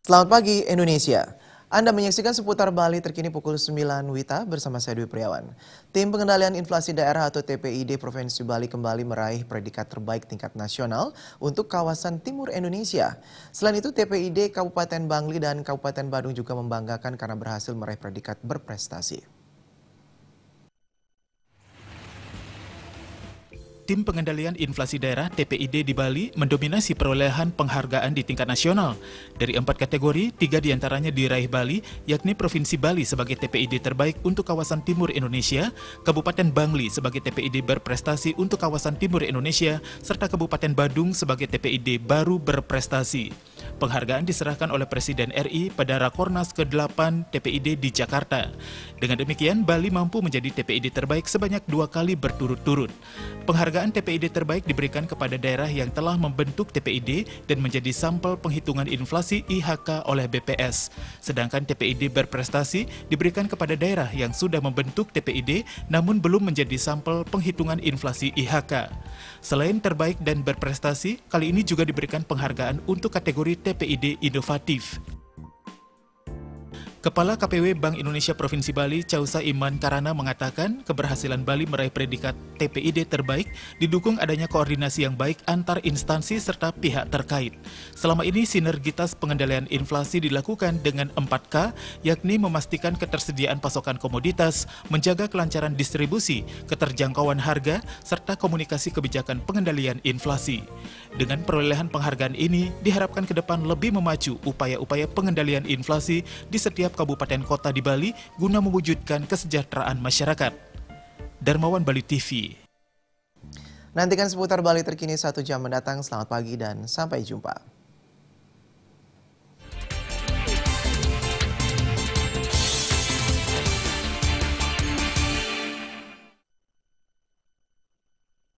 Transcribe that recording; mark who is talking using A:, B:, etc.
A: Selamat pagi Indonesia. Anda menyaksikan seputar Bali terkini pukul 9 WITA bersama saya Dwi Priawan. Tim Pengendalian Inflasi Daerah atau TPID Provinsi Bali kembali meraih predikat terbaik tingkat nasional untuk kawasan timur Indonesia. Selain itu TPID Kabupaten Bangli dan Kabupaten Badung juga membanggakan karena berhasil meraih predikat berprestasi.
B: Tim Pengendalian Inflasi Daerah TPID di Bali mendominasi perolehan penghargaan di tingkat nasional. Dari 4 kategori, 3 diantaranya diraih Bali, yakni Provinsi Bali sebagai TPID terbaik untuk kawasan timur Indonesia, Kabupaten Bangli sebagai TPID berprestasi untuk kawasan timur Indonesia, serta Kabupaten Badung sebagai TPID baru berprestasi. Penghargaan diserahkan oleh Presiden RI pada Rakornas ke-8 TPID di Jakarta. Dengan demikian, Bali mampu menjadi TPID terbaik sebanyak 2 kali berturut-turut. Penghargaan TPID terbaik diberikan kepada daerah yang telah membentuk TPID dan menjadi sampel penghitungan inflasi IHK oleh BPS. Sedangkan TPID berprestasi diberikan kepada daerah yang sudah membentuk TPID namun belum menjadi sampel penghitungan inflasi IHK. Selain terbaik dan berprestasi, kali ini juga diberikan penghargaan untuk kategori TPID inovatif. Kepala KPW Bank Indonesia Provinsi Bali, Chausa Iman Karana mengatakan keberhasilan Bali meraih predikat TPID terbaik didukung adanya koordinasi yang baik antar instansi serta pihak terkait. Selama ini sinergitas pengendalian inflasi dilakukan dengan 4K, yakni memastikan ketersediaan pasokan komoditas, menjaga kelancaran distribusi, keterjangkauan harga, serta komunikasi kebijakan pengendalian inflasi. Dengan perolehan penghargaan ini, diharapkan ke depan lebih memacu upaya-upaya pengendalian inflasi di setiap kabupaten kota di Bali guna mewujudkan kesejahteraan masyarakat. Darmawan, Bali TV.
A: Nantikan seputar Bali terkini 1 jam mendatang. Selamat pagi dan sampai jumpa.